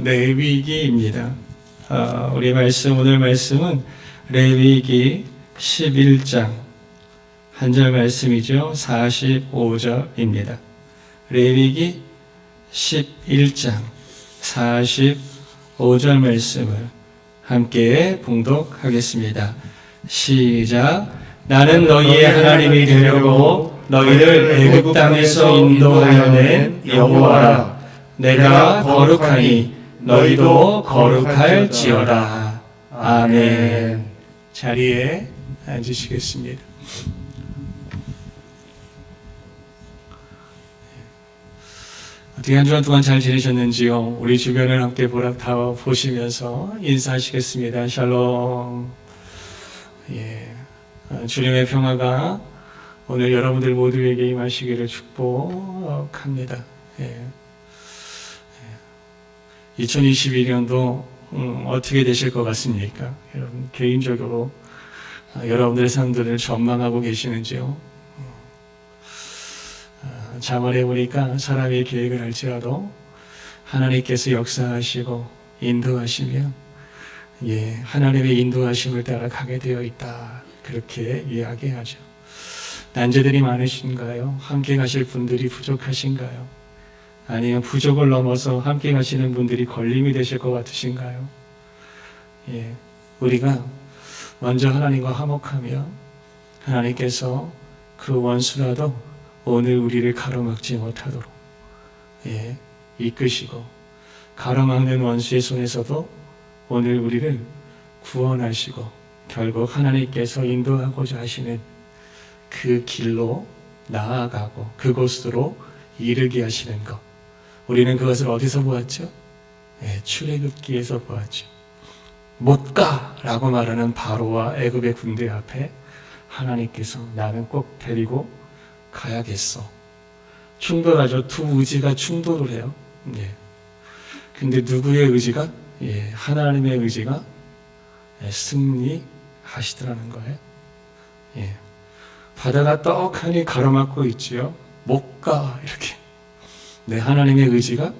레위기입니다. 우리 오늘 말씀은 레위기 11장 한 절 말씀이죠. 45절입니다. 레위기 11장 45절 말씀을 함께 봉독하겠습니다. 시작. 나는 너희의 하나님이 되려고 너희를 애굽 땅에서 인도하여 낸 여호와라. 내가 거룩하니 너희도 거룩할지어다. 아멘. 자리에 앉으시겠습니다. 어떻게 한 주간 동안 잘 지내셨는지요? 우리 주변을 함께 보시면서 인사하시겠습니다. 샬롬. 주님의 평화가 오늘 여러분들 모두에게 임하시기를 축복합니다. 2022년도 어떻게 되실 것 같습니까? 여러분 개인적으로 여러분들의 삶들을 전망하고 계시는지요? 자문해 보니까 사람의 계획을 할지라도 하나님께서 역사하시고 인도하시면 하나님의 인도하심을 따라 가게 되어 있다. 그렇게 이야기하죠. 난제들이 많으신가요? 함께 가실 분들이 부족하신가요? 아니면 부족을 넘어서 함께 가시는 분들이 걸림이 되실 것 같으신가요? 우리가 먼저 하나님과 화목하며 하나님께서 그 원수라도 오늘 우리를 가로막지 못하도록 이끄시고 가로막는 원수의 손에서도 오늘 우리를 구원하시고 결국 하나님께서 인도하고자 하시는 그 길로 나아가고 그곳으로 이르게 하시는 것, 우리는 그것을 어디서 보았죠? 출애굽기에서 보았죠. 못 가라고 말하는 바로와 애굽의 군대 앞에 하나님께서 나는 꼭 데리고 가야겠어. 충돌하죠. 두 의지가 충돌을 해요. 근데 누구의 의지가? 하나님의 의지가 승리하시더라는 거예요. 바다가 떡하니 가로막고 있지요. 못 가, 이렇게. 하나님의 의지가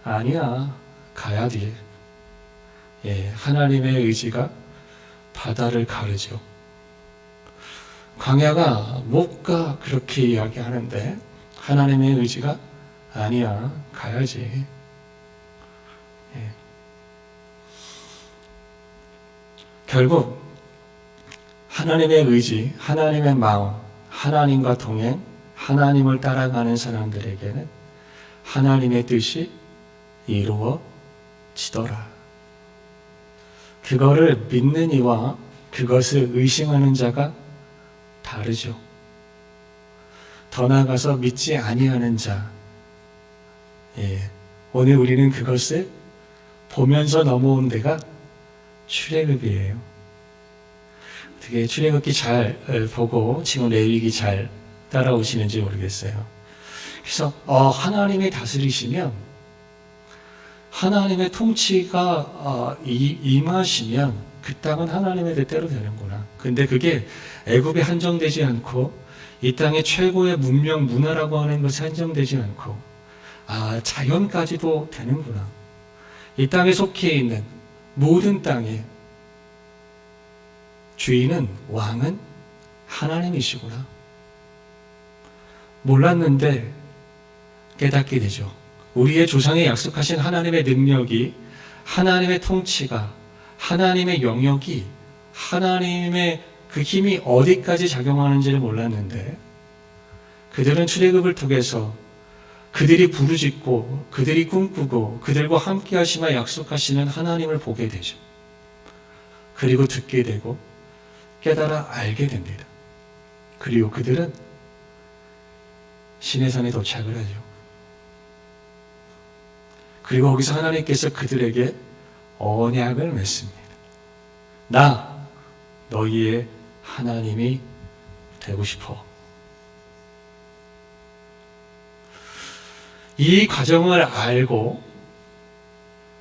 아니야, 가야 돼. 하나님의 의지가 바다를 가르죠. 광야가 못 가, 그렇게 이야기하는데 하나님의 의지가 아니야, 가야지. 결국 하나님의 의지, 하나님의 마음, 하나님과 동행, 하나님을 따라가는 사람들에게는 하나님의 뜻이 이루어지더라. 그거를 믿는 이와 그것을 의심하는 자가 다르죠. 더 나아가서 믿지 아니하는 자. 오늘 우리는 그것을 보면서 넘어온 데가 출애굽이에요. 어떻게 출애굽기 잘 보고 지금 레위기 잘 따라오시는지 모르겠어요. 그래서 하나님이 다스리시면, 하나님의 통치가 임하시면 그 땅은 하나님의 뜻대로 되는구나. 근데 그게 애굽에 한정되지 않고 이 땅의 최고의 문명 문화라고 하는 것에 한정되지 않고 자연까지도 되는구나. 이 땅에 속해 있는 모든 땅의 주인은, 왕은 하나님이시구나. 몰랐는데 깨닫게 되죠. 우리의 조상에 약속하신 하나님의 능력이, 하나님의 통치가, 하나님의 영역이, 하나님의 그 힘이 어디까지 작용하는지를 몰랐는데 그들은 출애굽을 통해서 그들이 부르짖고 그들이 꿈꾸고 그들과 함께 하시며 약속하시는 하나님을 보게 되죠. 그리고 듣게 되고 깨달아 알게 됩니다. 그리고 그들은 시내산에 도착을 하죠. 그리고 거기서 하나님께서 그들에게 언약을 맺습니다. 나 너희의 하나님이 되고 싶어. 이 과정을 알고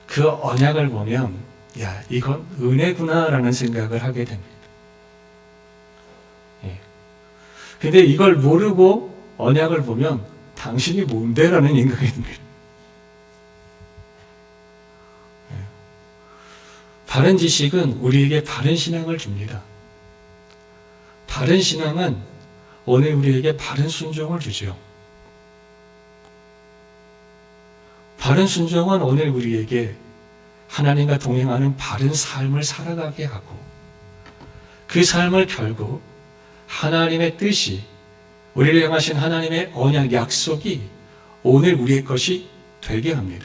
그 언약을 보면 이건 은혜구나라는 생각을 하게 됩니다. 근데 이걸 모르고 언약을 보면 당신이 뭔데? 라는 생각이 듭니다. 바른 지식은 우리에게 바른 신앙을 줍니다. 바른 신앙은 오늘 우리에게 바른 순종을 주죠. 바른 순종은 오늘 우리에게 하나님과 동행하는 바른 삶을 살아가게 하고 그 삶을 결국 하나님의 뜻이 우리를 향하신 하나님의 언약 약속이 오늘 우리의 것이 되게 합니다.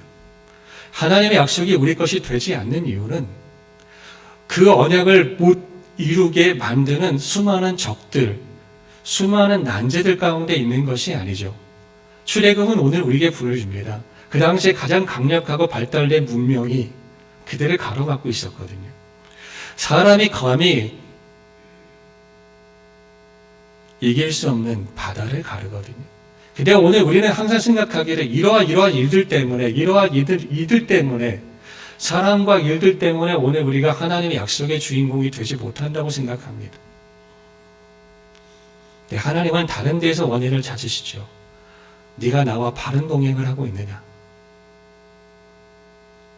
하나님의 약속이 우리 것이 되지 않는 이유는 그 언약을 못 이루게 만드는 수많은 적들, 수많은 난제들 가운데 있는 것이 아니죠. 출애굽은 오늘 우리에게 보여줍니다. 그 당시에 가장 강력하고 발달된 문명이 그들을 가로막고 있었거든요. 사람이 감히 이길 수 없는 바다를 가르거든요. 근데 오늘 우리는 항상 생각하기를 이러한 일들 때문에, 이들 때문에, 사람과 일들 때문에 오늘 우리가 하나님의 약속의 주인공이 되지 못한다고 생각합니다. 네, 하나님은 다른 데에서 원인을 찾으시죠. 네가 나와 바른 동행을 하고 있느냐?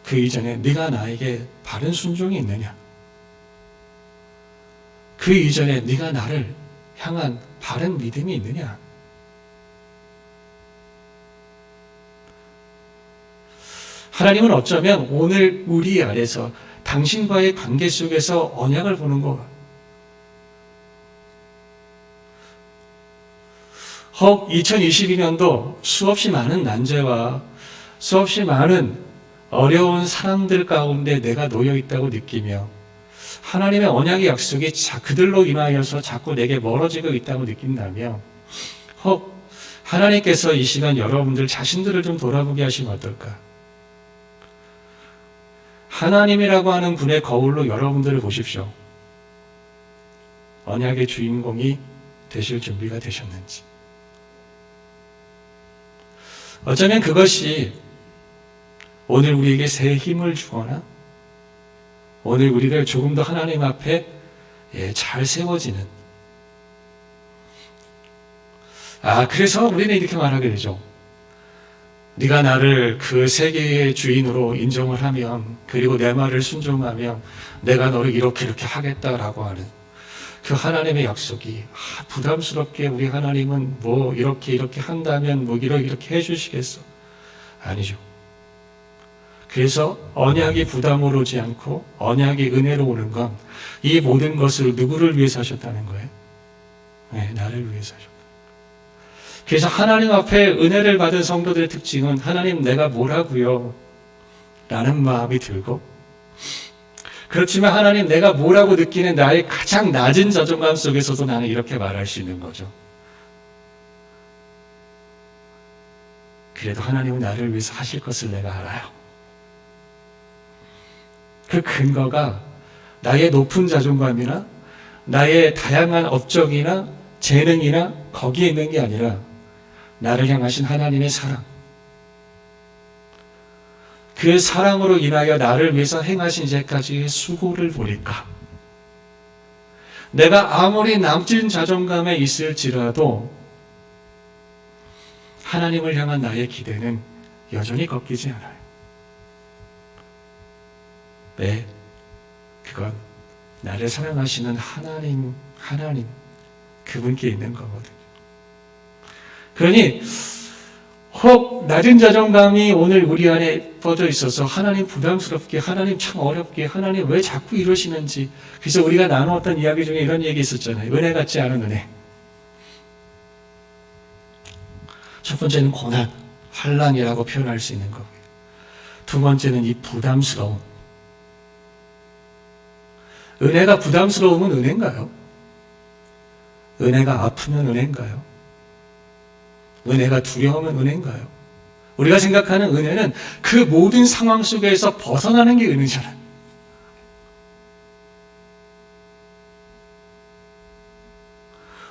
그 이전에 네가 나에게 바른 순종이 있느냐? 그 이전에 네가 나를 향한 바른 믿음이 있느냐? 하나님은 어쩌면 오늘 우리 안에서 당신과의 관계 속에서 언약을 보는 것 혹 2022년도 수없이 많은 난제와 수없이 많은 어려운 사람들 가운데 내가 놓여 있다고 느끼며 하나님의 언약의 약속이 그들로 인하여서 자꾸 내게 멀어지고 있다고 느낀다면 혹 하나님께서 이 시간 여러분들 자신들을 좀 돌아보게 하시면 어떨까? 하나님이라고 하는 분의 거울로 여러분들을 보십시오. 언약의 주인공이 되실 준비가 되셨는지. 어쩌면 그것이 오늘 우리에게 새 힘을 주거나 오늘 우리를 조금 더 하나님 앞에 잘 세워지는 그래서 우리는 이렇게 말하게 되죠. 네가 나를 그 세계의 주인으로 인정을 하면 그리고 내 말을 순종하면 내가 너를 이렇게 하겠다라고 하는 그 하나님의 약속이 부담스럽게 우리 하나님은 뭐 이렇게 한다면 뭐 이렇게 해주시겠어? 아니죠. 그래서 언약이 부담으로 오지 않고 언약이 은혜로 오는 건 이 모든 것을 누구를 위해서 하셨다는 거예요? 네, 나를 위해서 하셨다. 그래서 하나님 앞에 은혜를 받은 성도들의 특징은 하나님 내가 뭐라고요? 라는 마음이 들고 그렇지만 하나님 내가 뭐라고 느끼는 나의 가장 낮은 자존감 속에서도 나는 이렇게 말할 수 있는 거죠. 그래도 하나님은 나를 위해서 하실 것을 내가 알아요. 그 근거가 나의 높은 자존감이나 나의 다양한 업적이나 재능이나 거기에 있는 게 아니라 나를 향하신 하나님의 사랑. 그 사랑으로 인하여 나를 위해서 행하신 이제까지의 수고를 보니까 내가 아무리 남진 자존감에 있을지라도 하나님을 향한 나의 기대는 여전히 꺾이지 않아요. 네, 그건 나를 사랑하시는 하나님 그분께 있는 거거든요. 그러니 혹 낮은 자존감이 오늘 우리 안에 뻗어 있어서 하나님 부담스럽게, 하나님 참 어렵게, 하나님 왜 자꾸 이러시는지. 그래서 우리가 나누었던 이야기 중에 이런 얘기 있었잖아요. 은혜 같지 않은 은혜. 첫 번째는 고난, 환난이라고 표현할 수 있는 거고요. 두 번째는 이 부담스러움. 은혜가 부담스러우면 은혜인가요? 은혜가 아프면 은혜인가요? 은혜가 두려우면 은혜인가요? 우리가 생각하는 은혜는 그 모든 상황 속에서 벗어나는 게 은혜잖아요.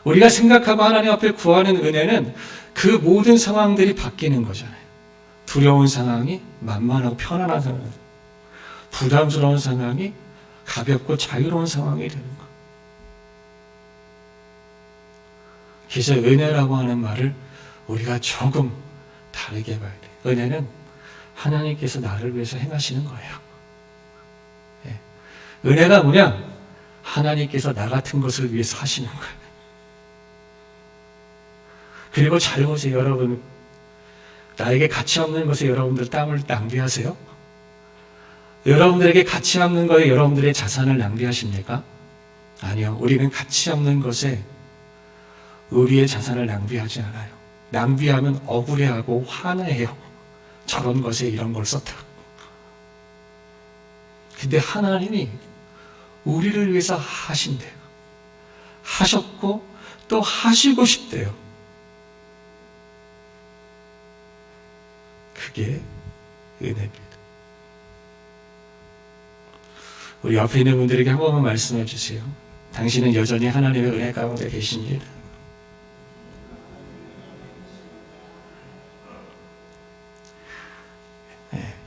우리가 생각하고 하나님 앞에 구하는 은혜는 그 모든 상황들이 바뀌는 거잖아요. 두려운 상황이 만만하고 편안한 상황, 부담스러운 상황이 가볍고 자유로운 상황이 되는 것. 그래서 은혜라고 하는 말을 우리가 조금 다르게 봐야 돼요. 은혜는 하나님께서 나를 위해서 행하시는 거예요. 예. 은혜가 뭐냐? 하나님께서 나 같은 것을 위해서 하시는 거예요. 그리고 잘 보세요, 여러분. 나에게 가치 없는 것에 여러분들 땀을 낭비하세요? 여러분들에게 가치 없는 거에 여러분들의 자산을 낭비하십니까? 아니요. 우리는 가치 없는 것에 우리의 자산을 낭비하지 않아요. 낭비하면 억울해하고 화내요. 저런 것에 이런 걸 썼다. 근데 하나님이 우리를 위해서 하신대요. 하셨고 또 하시고 싶대요. 그게 은혜입니다. 우리 옆에 있는 분들에게 한 번만 말씀해 주세요. 당신은 여전히 하나님의 은혜 가운데 계십니다.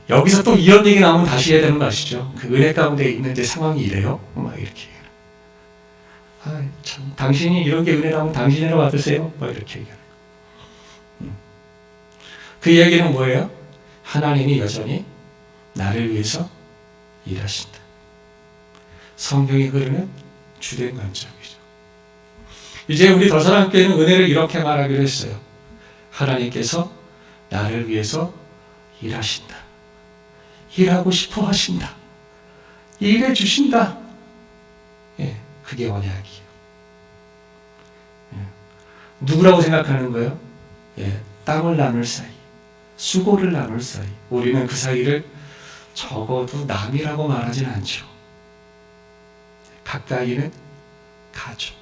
여기서 또 이런 얘기 나오면 다시 해야 되는 거 아시죠? 그 은혜 가운데 있는데 상황이 이래요? 막 이렇게. 참, 당신이 이런 게 은혜라면 당신으로 받으세요? 막 이렇게 얘기해요. 그 이야기는 뭐예요? 하나님이 여전히 나를 위해서 일하신다. 성경이 흐르는 주된 관점이죠. 이제 우리 더사랑교회는 은혜를 이렇게 말하기로 했어요. 하나님께서 나를 위해서 일하신다. 일하고 싶어 하신다. 일해 주신다. 예, 그게 언약이에요. 예. 누구라고 생각하는 거예요? 예, 땀을 나눌 사이, 수고를 나눌 사이. 우리는 그 사이를 적어도 남이라고 말하진 않죠. 가까이는 가족.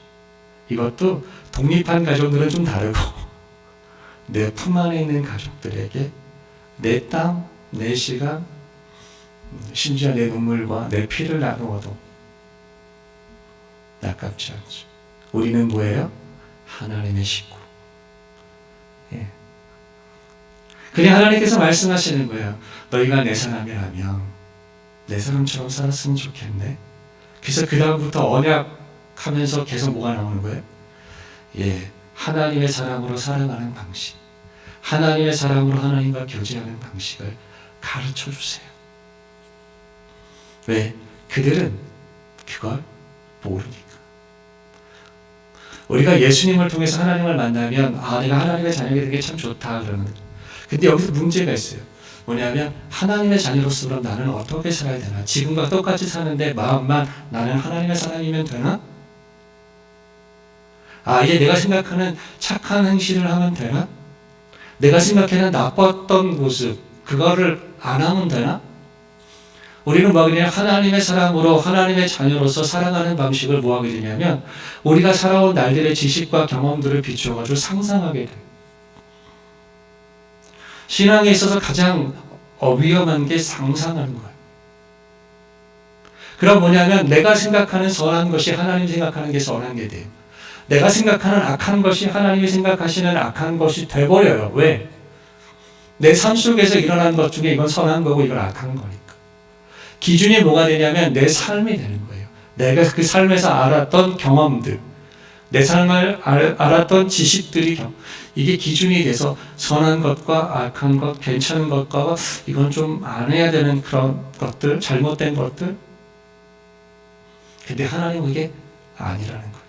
이것도 독립한 가족들은 좀 다르고 내 품 안에 있는 가족들에게 내 땀, 내 시간, 심지어 내 눈물과 내 피를 나누어도 아깝지 않죠. 우리는 뭐예요? 하나님의 식구. 예. 그냥 하나님께서 말씀하시는 거예요. 너희가 내 사람이라면 내 사람처럼 살았으면 좋겠네. 그래서 그 다음부터 언약하면서 계속 뭐가 나오는 거예요? 예, 하나님의 사랑으로 살아가는 방식, 하나님의 사랑으로 하나님과 교제하는 방식을 가르쳐 주세요. 왜? 그들은 그걸 모르니까. 우리가 예수님을 통해서 하나님을 만나면 내가 하나님의 자녀가 되는 게 참 좋다 그러는 거예요. 근데 여기서 문제가 있어요. 뭐냐면 하나님의 자녀로서 그럼 나는 어떻게 살아야 되나? 지금과 똑같이 사는데 마음만 나는 하나님의 사람이면 되나? 이제 내가 생각하는 착한 행실을 하면 되나? 내가 생각하는 나빴던 모습 그거를 안 하면 되나? 우리는 그냥 하나님의 사람으로 하나님의 자녀로서 살아가는 방식을 뭐하게 되냐면 우리가 살아온 날들의 지식과 경험들을 비추어가지고 상상하게 돼요. 신앙에 있어서 가장 위험한 게 상상하는 거예요. 그럼 뭐냐면 내가 생각하는 선한 것이 하나님 생각하는 게 선한 게 돼요. 내가 생각하는 악한 것이 하나님이 생각하시는 악한 것이 돼버려요. 왜? 내 삶 속에서 일어난 것 중에 이건 선한 거고 이건 악한 거니까. 기준이 뭐가 되냐면 내 삶이 되는 거예요. 내가 그 삶에서 알았던 경험들, 내 삶을 알았던 지식들이 이게 기준이 돼서 선한 것과 악한 것, 괜찮은 것과 이건 좀 안 해야 되는 그런 것들, 잘못된 것들. 근데 하나님은 이게 아니라는 거예요.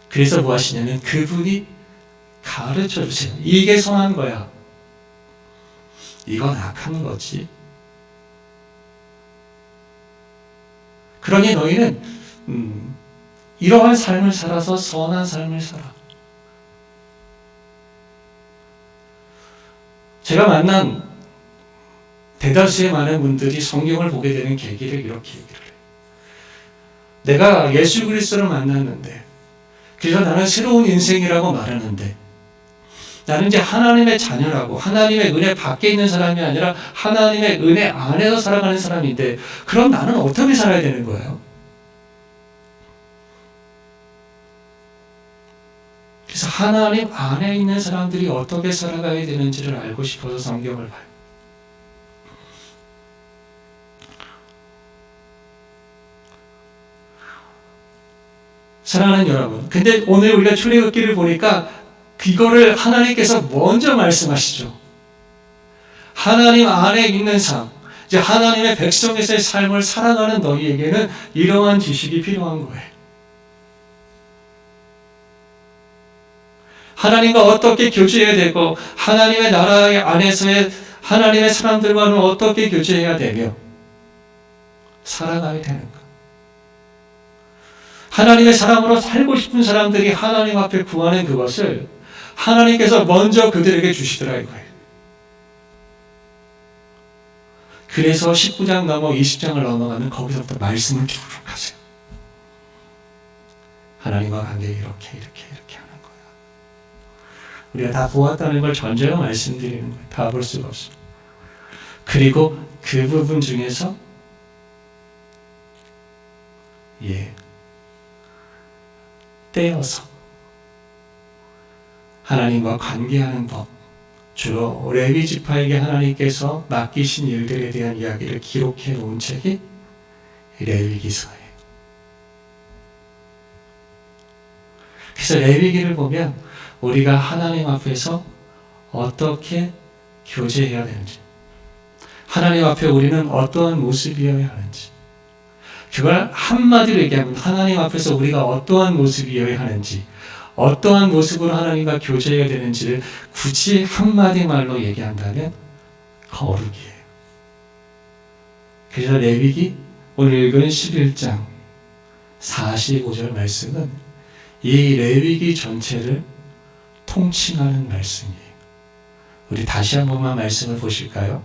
그래서 뭐 하시냐면 그분이 가르쳐 주세요. 이게 선한 거야. 이건 악한 거지. 그러니 너희는 이러한 삶을 살아서 선한 삶을 살아. 제가 만난 대다수의 많은 분들이 성경을 보게 되는 계기를 이렇게 얘기를 해요. 내가 예수 그리스도를 만났는데 그래서 나는 새로운 인생이라고 말하는데 나는 이제 하나님의 자녀라고 하나님의 은혜 밖에 있는 사람이 아니라 하나님의 은혜 안에서 살아가는 사람인데 그럼 나는 어떻게 살아야 되는 거예요? 그래서 하나님 안에 있는 사람들이 어떻게 살아가야 되는지를 알고 싶어서 성경을 봐요. 사랑하는 여러분, 근데 오늘 우리가 출애굽기를 보니까 이거를 하나님께서 먼저 말씀하시죠. 하나님 안에 있는 삶, 이제 하나님의 백성에서의 삶을 살아가는 너희에게는 이러한 지식이 필요한 거예요. 하나님과 어떻게 교제해야 되고 하나님의 나라 안에서의 하나님의 사람들과는 어떻게 교제해야 되며 살아가야 되는가. 하나님의 사람으로 살고 싶은 사람들이 하나님 앞에 구하는 그것을 하나님께서 먼저 그들에게 주시더라 이거예요. 그래서 19장 넘어 20장을 넘어가면 거기서부터 말씀을 쭉 하세요. 하나님과 관계 이렇게 하는 거야. 우리가 다 보았다는 걸 전제로 말씀드리는 거예요. 다 볼 수가 없어요. 그리고 그 부분 중에서 떼어서 하나님과 관계하는 법, 주로 레위 지파에게 하나님께서 맡기신 일들에 대한 이야기를 기록해 놓은 책이 레위기서예요. 그래서 레위기를 보면 우리가 하나님 앞에서 어떻게 교제해야 되는지, 하나님 앞에 우리는 어떠한 모습이어야 하는지, 그걸 한마디로 얘기하면 하나님 앞에서 우리가 어떠한 모습이어야 하는지, 어떠한 모습으로 하나님과 교제해야 되는지를 굳이 한마디 말로 얘기한다면 거룩이에요. 그래서 레위기 오늘 읽은 11장 45절 말씀은 이 레위기 전체를 통칭하는 말씀이에요. 우리 다시 한 번만 말씀을 보실까요?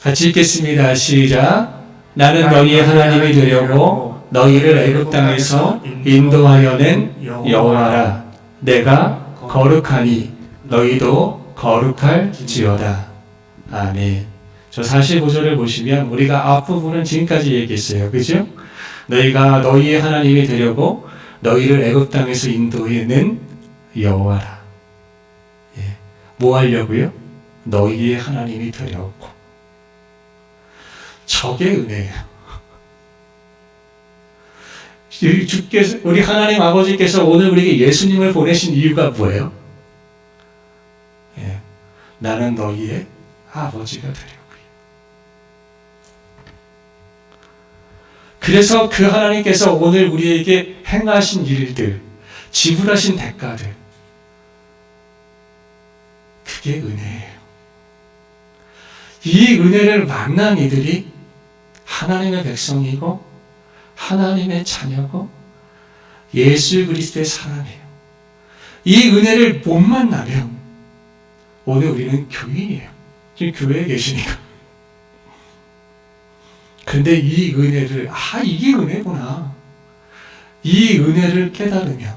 같이 읽겠습니다. 시작. 나는 너희의 하나님이 되려고 너희를 애굽 땅에서 인도하여 낸 여호와라. 내가 거룩하니 너희도 거룩할지어다. 아멘. 저 45절을 보시면 우리가 앞부분은 지금까지 얘기했어요. 그죠? 너희가 너희의 하나님이 되려고 너희를 애굽 땅에서 인도해 낸 여호와라. 뭐 하려고요? 너희의 하나님이 되려고. 저게 은혜예요. 주께서, 우리 하나님 아버지께서 오늘 우리에게 예수님을 보내신 이유가 뭐예요? 나는 너희의 아버지가 되려고요. 그래서 그 하나님께서 오늘 우리에게 행하신 일들, 지불하신 대가들, 그게 은혜예요. 이 은혜를 만난 이들이 하나님의 백성이고 하나님의 자녀고 예수 그리스도의 사람이에요. 이 은혜를 못 만나면 오늘 우리는 교인이에요. 지금 교회에 계시니까. 그런데 이 은혜를 이게 은혜구나. 이 은혜를 깨달으면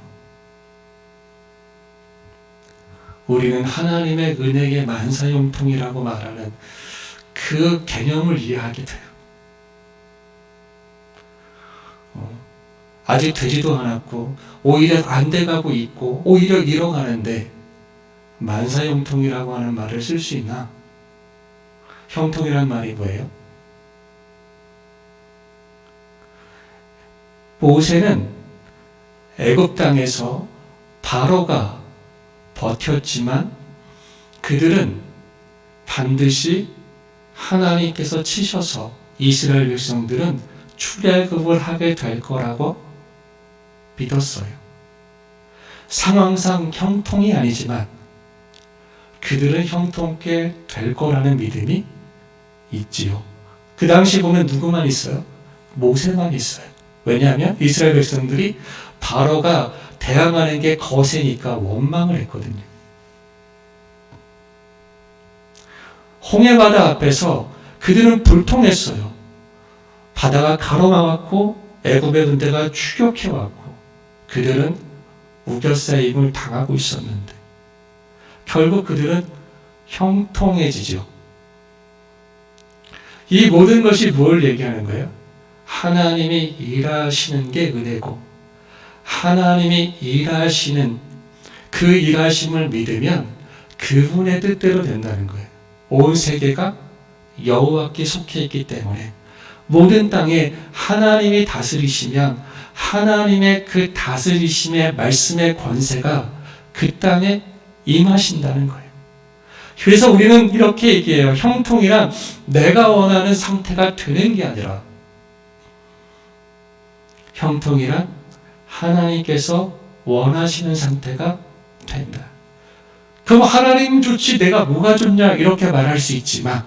우리는 하나님의 은혜의 만사형통이라고 말하는 그 개념을 이해하게 돼요. 아직 되지도 않았고 오히려 안 돼가고 있고 오히려 잃어가는데 만사형통이라고 하는 말을 쓸 수 있나? 형통이란 말이 뭐예요? 모세는 애굽 땅에서 바로가 버텼지만 그들은 반드시 하나님께서 치셔서 이스라엘 백성들은 출애굽을 하게 될 거라고 믿었어요. 상황상 형통이 아니지만 그들은 형통케 될 거라는 믿음이 있지요. 그 당시 보면 누구만 있어요? 모세만 있어요. 왜냐하면 이스라엘 백성들이 바로가 대항하는 게 거세니까 원망을 했거든요. 홍해바다 앞에서 그들은 불통했어요. 바다가 가로막았고 애굽의 군대가 추격해왔고 그들은 우겨싸임을 당하고 있었는데 결국 그들은 형통해지죠. 이 모든 것이 뭘 얘기하는 거예요? 하나님이 일하시는 게 은혜고 하나님이 일하시는 그 일하심을 믿으면 그분의 뜻대로 된다는 거예요. 온 세계가 여호와께 속해 있기 때문에 모든 땅에 하나님이 다스리시면 하나님의 그 다스리심의 말씀의 권세가 그 땅에 임하신다는 거예요. 그래서 우리는 이렇게 얘기해요. 형통이란 내가 원하는 상태가 되는 게 아니라, 형통이란 하나님께서 원하시는 상태가 된다. 그럼 하나님 좋지 내가 뭐가 좋냐 이렇게 말할 수 있지만,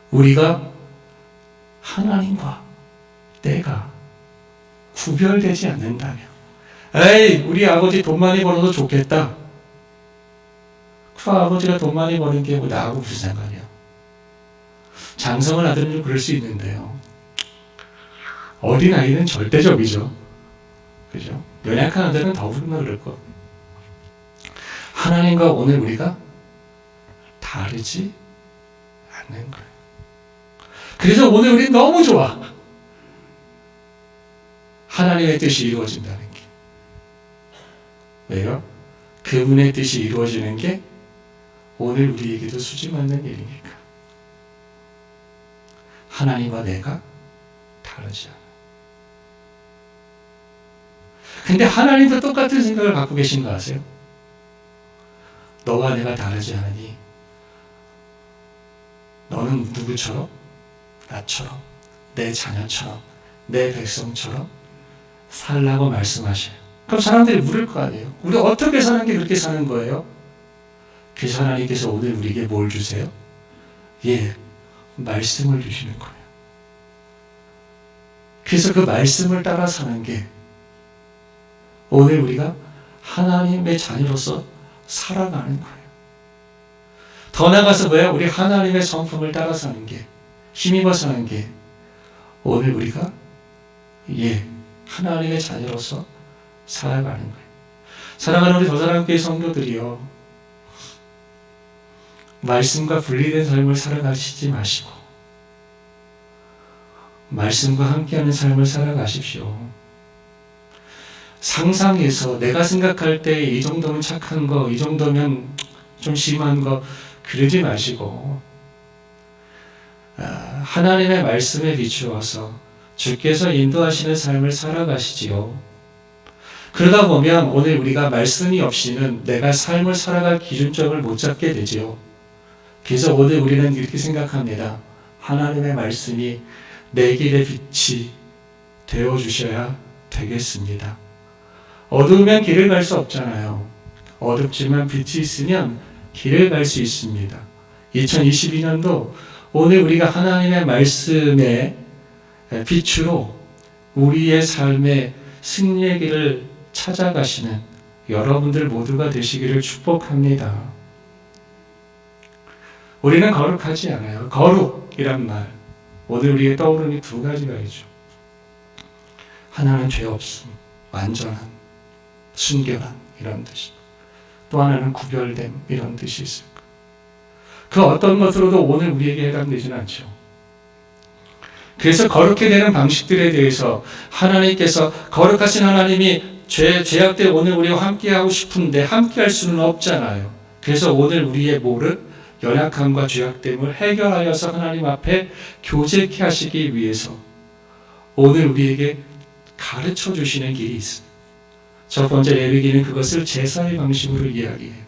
우리가 하나님과 내가 구별되지 않는다면, 에이 우리 아버지 돈 많이 벌어도 좋겠다. 그 아버지가 돈 많이 버는 게 뭐 나하고 무슨 상관이야. 장성을 아들은 그럴 수 있는데요, 어린아이는 절대적이죠. 그죠? 연약한 아들은 더욱이나 그럴 거. 하나님과 오늘 우리가 다르지 않는 거예요. 그래서 오늘 우리는 너무 좋아. 하나님의 뜻이 이루어진다는 게. 왜요? 그분의 뜻이 이루어지는 게 오늘 우리에게도 수지맞는 일이니까. 하나님과 내가 다르지 않아. 근데 하나님도 똑같은 생각을 갖고 계신 거 아세요? 너가 내가 다르지 않으니 너는 누구처럼? 나처럼, 내 자녀처럼, 내 백성처럼 살라고 말씀하셔요. 그럼 사람들이 물을 거 아니에요? 우리 어떻게 사는 게 그렇게 사는 거예요? 그래서 하나님께서 오늘 우리에게 뭘 주세요? 예, 말씀을 주시는 거예요. 그래서 그 말씀을 따라 사는 게 오늘 우리가 하나님의 자녀로서 살아가는 거예요. 더 나아가서 뭐예요? 우리 하나님의 성품을 따라 사는 게, 힘입어 사는 게 오늘 우리가 하나님의 자녀로서 살아가는 거예요. 사랑하는 우리 더사랑교회 성도들이요, 말씀과 분리된 삶을 살아가시지 마시고 말씀과 함께하는 삶을 살아가십시오. 상상해서 내가 생각할 때 이 정도면 착한 거, 이 정도면 좀 심한 거 그러지 마시고 하나님의 말씀에 비추어서 주께서 인도하시는 삶을 살아가시지요. 그러다 보면 오늘 우리가 말씀이 없이는 내가 삶을 살아갈 기준점을 못 잡게 되지요. 그래서 오늘 우리는 이렇게 생각합니다. 하나님의 말씀이 내 길의 빛이 되어주셔야 되겠습니다. 어두우면 길을 갈 수 없잖아요. 어둡지만 빛이 있으면 길을 갈 수 있습니다. 2022년도 오늘 우리가 하나님의 말씀의 빛으로 우리의 삶의 승리의 길을 찾아가시는 여러분들 모두가 되시기를 축복합니다. 우리는 거룩하지 않아요. 거룩이란 말, 오늘 우리에게 떠오르는 두 가지가 있죠. 하나는 죄 없음, 완전한, 순결한 이런 뜻이, 또 하나는 구별됨 이런 뜻이 있을 거예요. 그 어떤 것으로도 오늘 우리에게 해당되지는 않죠. 그래서 거룩해 되는 방식들에 대해서 하나님께서, 거룩하신 하나님이 죄악 때 오늘 우리와 함께하고 싶은데 함께할 수는 없잖아요. 그래서 오늘 우리의 모를, 연약함과 죄악됨을 해결하여서 하나님 앞에 교제케 하시기 위해서 오늘 우리에게 가르쳐 주시는 길이 있습니다. 첫 번째 레위기는 그것을 제사의 방식으로 이야기해요.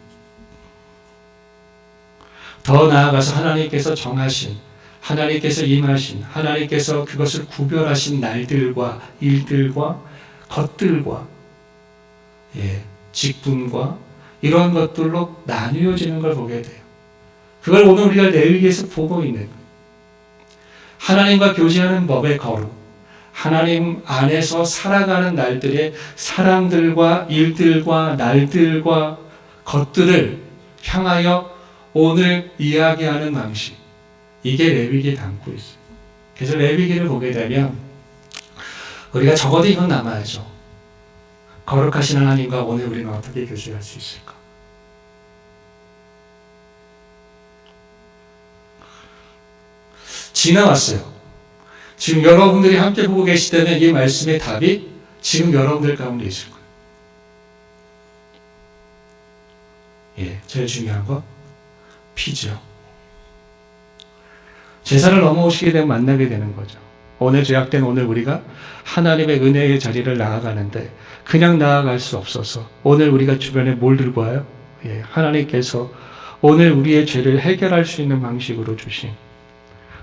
더 나아가서 하나님께서 정하신, 하나님께서 임하신, 하나님께서 그것을 구별하신 날들과 일들과 것들과 직분과 이런 것들로 나뉘어지는 걸 보게 돼요. 그걸 오늘 우리가 레위기에서 보고 있는 거예요. 하나님과 교제하는 법의 거룩, 하나님 안에서 살아가는 날들의 사랑들과 일들과 날들과 것들을 향하여 오늘 이야기하는 방식, 이게 레위기에 담고 있어요. 그래서 레위기를 보게 되면 우리가 적어도 이건 남아야죠. 거룩하신 하나님과 오늘 우리는 어떻게 교제할 수 있을까? 지나왔어요. 지금 여러분들이 함께 보고 계시다면 이 말씀의 답이 지금 여러분들 가운데 있을 거예요. 제일 중요한 거 피죠. 제사를 넘어오시게 되면 만나게 되는 거죠. 오늘 죄악된 오늘 우리가 하나님의 은혜의 자리를 나아가는데 그냥 나아갈 수 없어서 오늘 우리가 주변에 뭘 들고 와요? 하나님께서 오늘 우리의 죄를 해결할 수 있는 방식으로 주신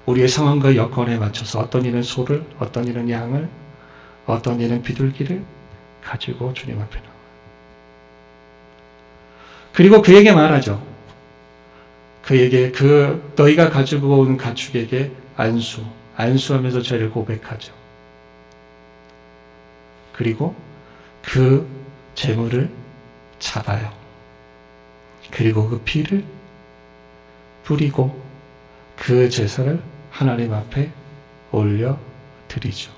우리의 상황과 여건에 맞춰서 어떤 이는 소를, 어떤 이는 양을, 어떤 이는 비둘기를 가지고 주님 앞에 나와요. 그리고 그에게 말하죠. 그에게 너희가 가지고 온 가축에게 안수하면서 죄를 고백하죠. 그리고 그 제물을 잡아요. 그리고 그 피를 뿌리고 그 제사를 하나님 앞에 올려드리죠.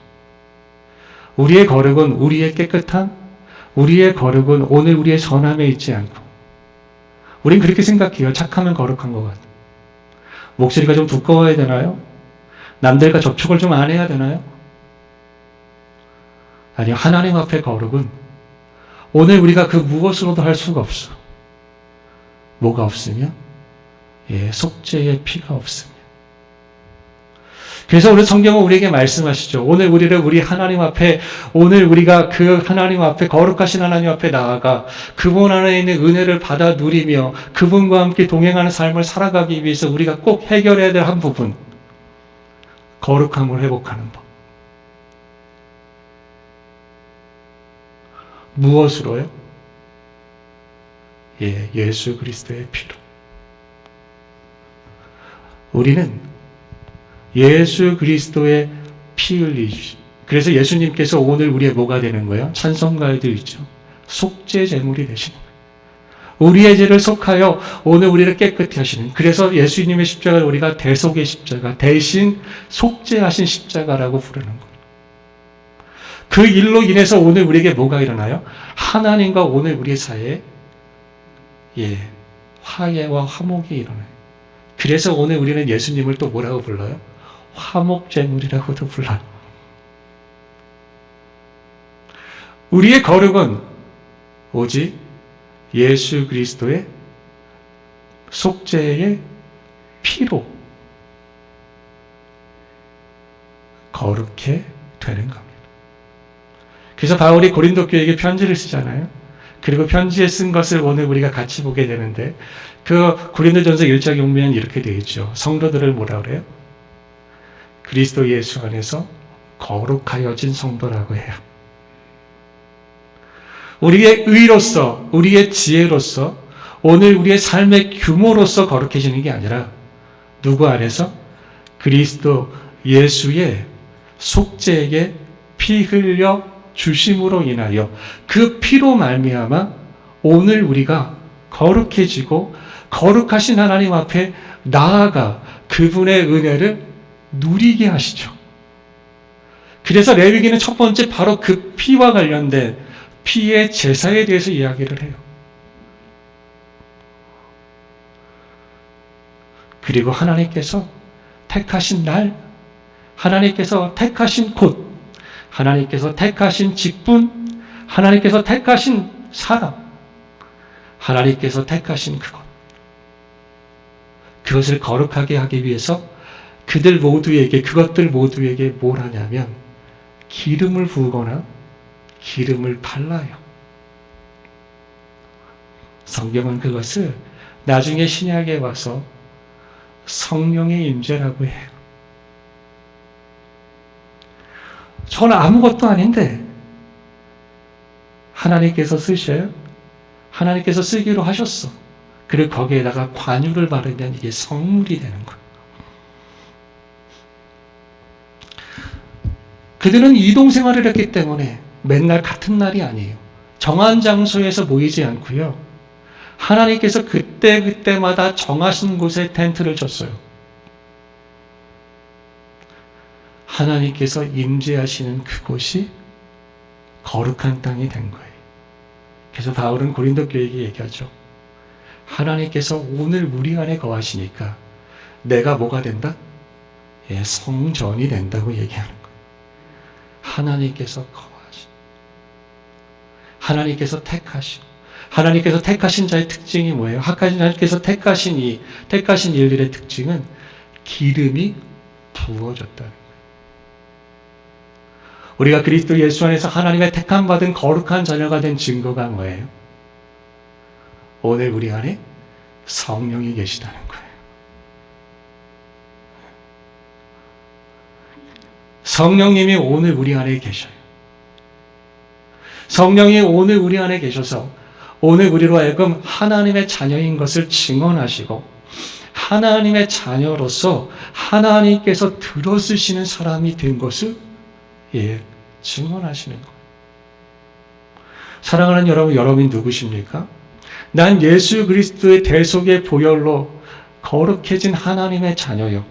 우리의 거룩은 우리의 깨끗함, 우리의 거룩은 오늘 우리의 선함에 있지 않고, 우린 그렇게 생각해요. 착하면 거룩한 것 같아요. 목소리가 좀 두꺼워야 되나요? 남들과 접촉을 좀 안 해야 되나요? 아니요. 하나님 앞에 거룩은 오늘 우리가 그 무엇으로도 할 수가 없어. 뭐가 없으면? 속죄의 피가 없으면. 그래서 오늘 성경은 우리에게 말씀하시죠. 오늘 우리가 그 하나님 앞에, 거룩하신 하나님 앞에 나아가 그분 안에 있는 은혜를 받아 누리며 그분과 함께 동행하는 삶을 살아가기 위해서 우리가 꼭 해결해야 될 한 부분, 거룩함을 회복하는 법. 무엇으로요? 예수 그리스도의 피로. 우리는 예수 그리스도의 피 흘리시. 그래서 예수님께서 오늘 우리의 뭐가 되는 거예요? 찬송가에도 있죠. 속죄 제물이 되시는 거예요. 우리의 죄를 속하여 오늘 우리를 깨끗히 하시는. 그래서 예수님의 십자가를 우리가 대속의 십자가, 대신 속죄하신 십자가라고 부르는 거예요. 그 일로 인해서 오늘 우리에게 뭐가 일어나요? 하나님과 오늘 우리 사이에 화해와 화목이 일어나요. 그래서 오늘 우리는 예수님을 또 뭐라고 불러요? 화목제물이라고도 불러요. 우리의 거룩은 오직 예수 그리스도의 속죄의 피로 거룩해 되는 겁니다. 그래서 바울이 고린도 교회에게 편지를 쓰잖아요. 그리고 편지에 쓴 것을 오늘 우리가 같이 보게 되는데, 그 고린도전서 1장에 보면 이렇게 되어 있죠. 성도들을 뭐라 그래요? 그리스도 예수 안에서 거룩하여진 성도라고 해요. 우리의 의로서, 우리의 지혜로서, 오늘 우리의 삶의 규모로서 거룩해지는 게 아니라 누구 안에서? 그리스도 예수의 속죄에게 피 흘려 주심으로 인하여 그 피로 말미암아 오늘 우리가 거룩해지고 거룩하신 하나님 앞에 나아가 그분의 은혜를 누리게 하시죠. 그래서 레위기는 첫 번째 바로 그 피와 관련된 피의 제사에 대해서 이야기를 해요. 그리고 하나님께서 택하신 날, 하나님께서 택하신 곳, 하나님께서 택하신 직분, 하나님께서 택하신 사람, 하나님께서 택하신 그것을 거룩하게 하기 위해서 그것들 모두에게 뭘 하냐면 기름을 부으거나 기름을 발라요. 성경은 그것을 나중에 신약에 와서 성령의 임재라고 해요. 저는 아무것도 아닌데 하나님께서 쓰셔요. 하나님께서 쓰기로 하셨어. 그리고 거기에다가 관유를 바르면 이게 성물이 되는 거예요. 그들은 이동 생활을 했기 때문에 맨날 같은 날이 아니에요. 정한 장소에서 모이지 않고요. 하나님께서 그때마다 정하신 곳에 텐트를 쳤어요. 하나님께서 임재하시는 그곳이 거룩한 땅이 된 거예요. 그래서 바울은 고린도 교회에게 얘기하죠. 하나님께서 오늘 우리 안에 거하시니까 내가 뭐가 된다? 성전이 된다고 얘기하는 거예요. 하나님께서 거하시고, 하나님께서 택하시고, 하나님께서 택하신 자의 특징이 뭐예요? 하나님께서 택하신 일들의 특징은 기름이 부어졌다는 거예요. 우리가 그리스도 예수 안에서 하나님의 택함받은 거룩한 자녀가 된 증거가 뭐예요? 오늘 우리 안에 성령이 계시다는 거예요. 성령님이 오늘 우리 안에 계셔요. 성령이 오늘 우리 안에 계셔서 오늘 우리로 하여금 하나님의 자녀인 것을 증언하시고 하나님의 자녀로서 하나님께서 들어쓰시는 사람이 된 것을 증언하시는 거예요. 사랑하는 여러분, 여러분이 누구십니까? 난 예수 그리스도의 대속의 보혈로 거룩해진 하나님의 자녀요.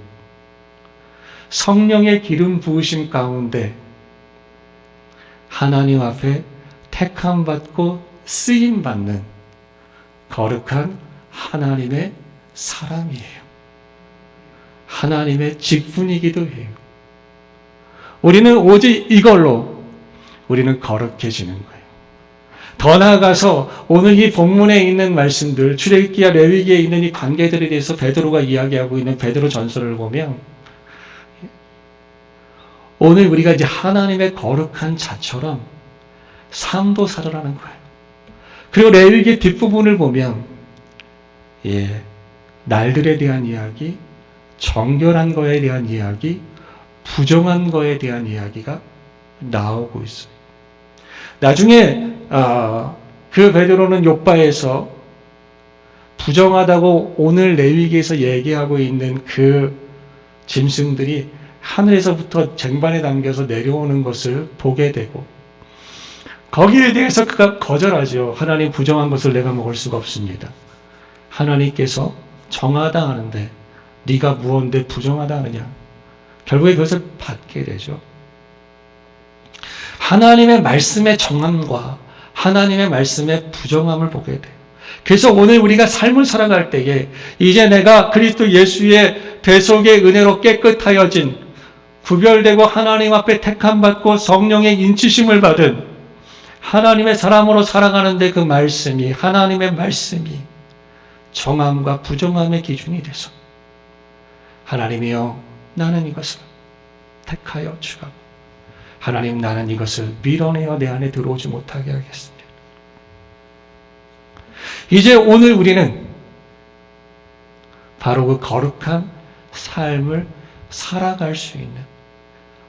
성령의 기름 부으심 가운데 하나님 앞에 택함 받고 쓰임 받는 거룩한 하나님의 사람이에요. 하나님의 직분이기도 해요. 우리는 오직 이걸로 우리는 거룩해지는 거예요. 더 나아가서 오늘 이 본문에 있는 말씀들, 출애굽기와 레위기에 있는 이 관계들에 대해서 베드로가 이야기하고 있는 베드로 전서를 보면 오늘 우리가 이제 하나님의 거룩한 자처럼 삶도 살아라는 거예요. 그리고 레위기 뒷부분을 보면 날들에 대한 이야기, 정결한 거에 대한 이야기, 부정한 거에 대한 이야기가 나오고 있어요. 나중에 그 베드로는 욥바에서 부정하다고 오늘 레위기에서 얘기하고 있는 그 짐승들이 하늘에서부터 쟁반에 담겨서 내려오는 것을 보게 되고 거기에 대해서 그가 거절하죠. 하나님, 부정한 것을 내가 먹을 수가 없습니다. 하나님께서 정하다 하는데 네가 무언데 부정하다 하느냐. 결국에 그것을 받게 되죠. 하나님의 말씀의 정함과 하나님의 말씀의 부정함을 보게 돼요. 그래서 오늘 우리가 삶을 살아갈 때에 이제 내가 그리스도 예수의 대속의 은혜로 깨끗하여진, 구별되고 하나님 앞에 택함받고 성령의 인치심을 받은 하나님의 사람으로 살아가는데 그 말씀이, 하나님의 말씀이 정함과 부정함의 기준이 돼서 하나님이여 나는 이것을 택하여 주라고, 하나님 나는 이것을 밀어내어 내 안에 들어오지 못하게 하겠습니다. 이제 오늘 우리는 바로 그 거룩한 삶을 살아갈 수 있는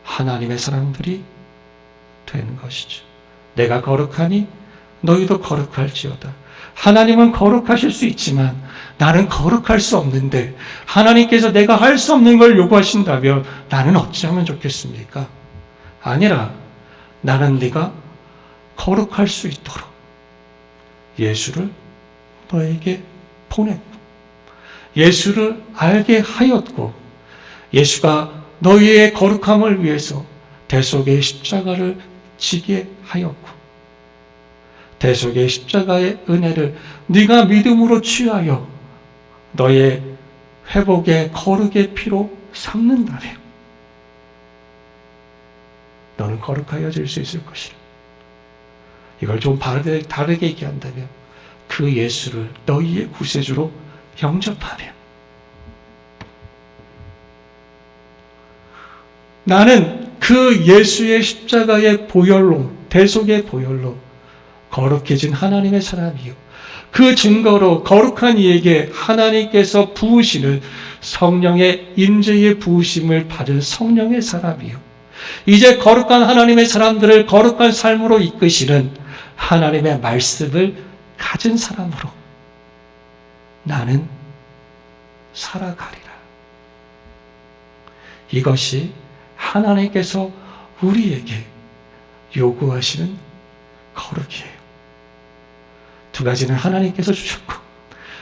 하나님의 사람들이 되는 것이죠. 내가 거룩하니 너희도 거룩할지어다. 하나님은 거룩하실 수 있지만 나는 거룩할 수 없는데 하나님께서 내가 할 수 없는 걸 요구하신다면 나는 어찌하면 좋겠습니까? 아니라 나는 네가 거룩할 수 있도록 예수를 너에게 보냈고 예수를 알게 하였고 예수가 너희의 거룩함을 위해서 대속의 십자가를 지게 하였고 대속의 십자가의 은혜를 네가 믿음으로 취하여 너의 회복의 거룩의 피로 삼는다면 너는 거룩하여질 수 있을 것이라. 이걸 좀 다르게 얘기한다면 그 예수를 너희의 구세주로 영접하면 나는 그 예수의 십자가의 보혈로, 대속의 보혈로 거룩해진 하나님의 사람이요, 그 증거로 거룩한 이에게 하나님께서 부으시는 성령의 임재의 부으심을 받은 성령의 사람이요, 이제 거룩한 하나님의 사람들을 거룩한 삶으로 이끄시는 하나님의 말씀을 가진 사람으로 나는 살아가리라. 이것이 하나님께서 우리에게 요구하시는 거룩이에요. 두 가지는 하나님께서 주셨고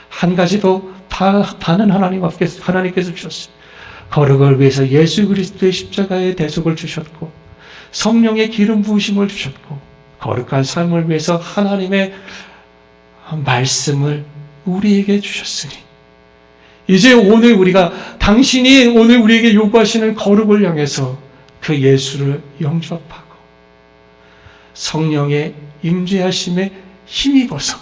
한 가지도 반은 하나님께서 주셨어요. 거룩을 위해서 예수 그리스도의 십자가의 대속을 주셨고 성령의 기름 부으심을 주셨고 거룩한 삶을 위해서 하나님의 말씀을 우리에게 주셨으니 이제 오늘 우리가 당신이 오늘 우리에게 요구하시는 거룩을 향해서 그 예수를 영접하고 성령의 임재하심에 힘입어서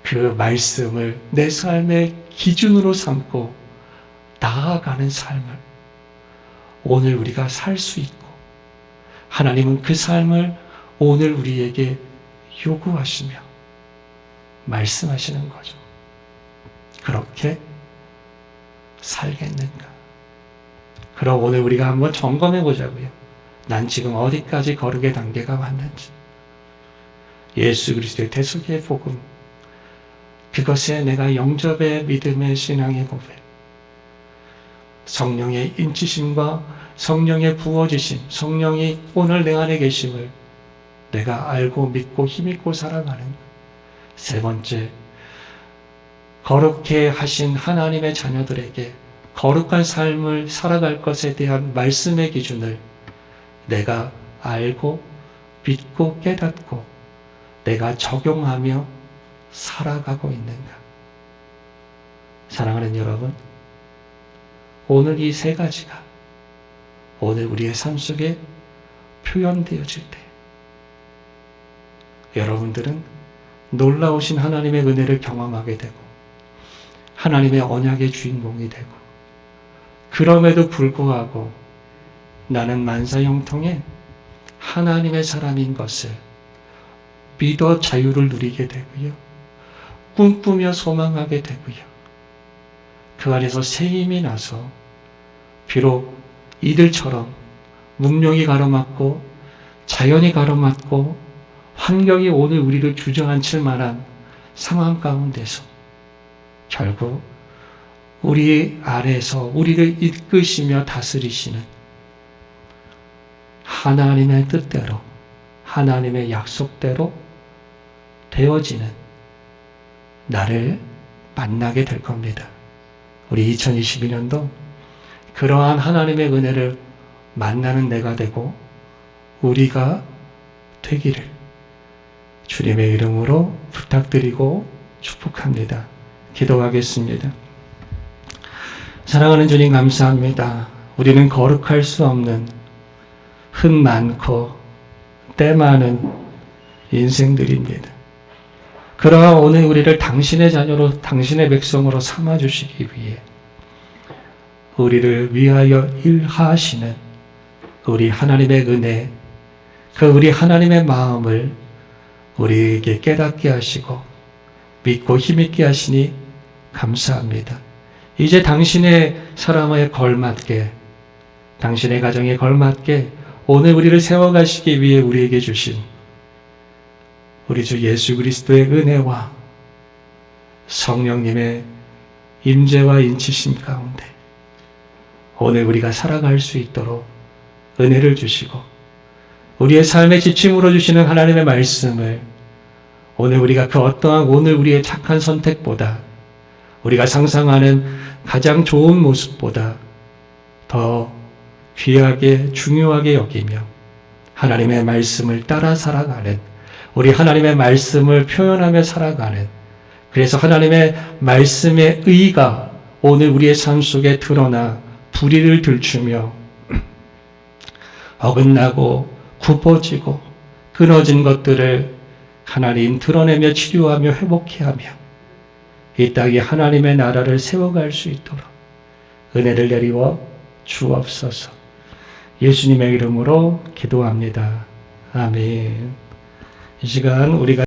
그 말씀을 내 삶의 기준으로 삼고 나아가는 삶을 오늘 우리가 살 수 있고 하나님은 그 삶을 오늘 우리에게 요구하시며 말씀하시는 거죠. 그렇게 살겠는가? 그럼 오늘 우리가 한번 점검해 보자고요. 난 지금 어디까지 거룩의 단계가 왔는지. 예수 그리스도의 대속의 복음, 그것에 내가 영접의 믿음의 신앙의 고백, 성령의 인치심과 성령의 부어지심, 성령이 오늘 내 안에 계심을 내가 알고 믿고 힘있고 살아가는. 세 번째, 거룩해 하신 하나님의 자녀들에게 거룩한 삶을 살아갈 것에 대한 말씀의 기준을 내가 알고 믿고 깨닫고 내가 적용하며 살아가고 있는가? 사랑하는 여러분, 오늘 이 세 가지가 오늘 우리의 삶 속에 표현되어질 때 여러분들은 놀라우신 하나님의 은혜를 경험하게 되고 하나님의 언약의 주인공이 되고, 그럼에도 불구하고 나는 만사형통의 하나님의 사람인 것을 믿어 자유를 누리게 되고요. 꿈꾸며 소망하게 되고요. 그 안에서 새 힘이 나서 비록 이들처럼 문명이 가로막고 자연이 가로막고 환경이 오늘 우리를 주저앉힐 만한 상황 가운데서 결국 우리 아래에서 우리를 이끄시며 다스리시는 하나님의 뜻대로 하나님의 약속대로 되어지는 나를 만나게 될 겁니다. 우리 2022년도 그러한 하나님의 은혜를 만나는 내가 되고 우리가 되기를 주님의 이름으로 부탁드리고 축복합니다. 기도하겠습니다. 사랑하는 주님, 감사합니다. 우리는 거룩할 수 없는 흠 많고 때 많은 인생들입니다. 그러나 오늘 우리를 당신의 자녀로, 당신의 백성으로 삼아주시기 위해 우리를 위하여 일하시는 우리 하나님의 은혜, 그 우리 하나님의 마음을 우리에게 깨닫게 하시고 믿고 힘있게 하시니 감사합니다. 이제 당신의 사람에 걸맞게, 당신의 가정에 걸맞게 오늘 우리를 세워가시기 위해 우리에게 주신 우리 주 예수 그리스도의 은혜와 성령님의 임재와 인치심 가운데 오늘 우리가 살아갈 수 있도록 은혜를 주시고 우리의 삶의 지침으로 주시는 하나님의 말씀을 오늘 우리가 그 어떠한 오늘 우리의 착한 선택보다 우리가 상상하는 가장 좋은 모습보다 더 귀하게 중요하게 여기며 하나님의 말씀을 따라 살아가는, 우리 하나님의 말씀을 표현하며 살아가는, 그래서 하나님의 말씀의 의가 오늘 우리의 삶 속에 드러나 불의를 들추며 어긋나고 굽어지고 끊어진 것들을 하나님 드러내며 치료하며 회복해 하며 이 땅에 하나님의 나라를 세워갈 수 있도록 은혜를 내리워 주옵소서. 예수님의 이름으로 기도합니다. 아멘. 이 시간 우리가